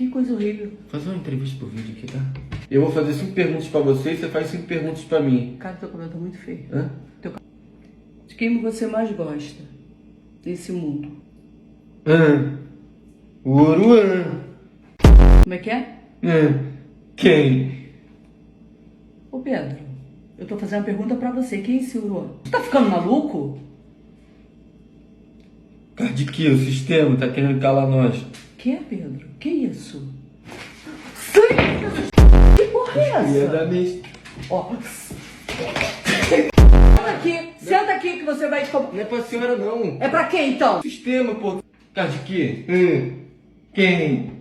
Que coisa horrível. Faz uma entrevista pro vídeo aqui, tá? Eu vou fazer 5 perguntas pra você e você faz 5 perguntas pra mim. Cara, teu cabelo tá muito feio. Hã? De quem você mais gosta desse mundo? O Oruan. Como é que é? Quem? Ô Pedro, eu tô fazendo uma pergunta pra você. Quem é esse Uruan? Você tá ficando maluco? Cardiqui, o sistema tá querendo calar nós. Que é, Pedro? Que isso? Que porra é essa? Ó. Senta aqui que você vai... Não é pra senhora, não. É pra quem, então? Sistema, pô. Cardiqui. Quem?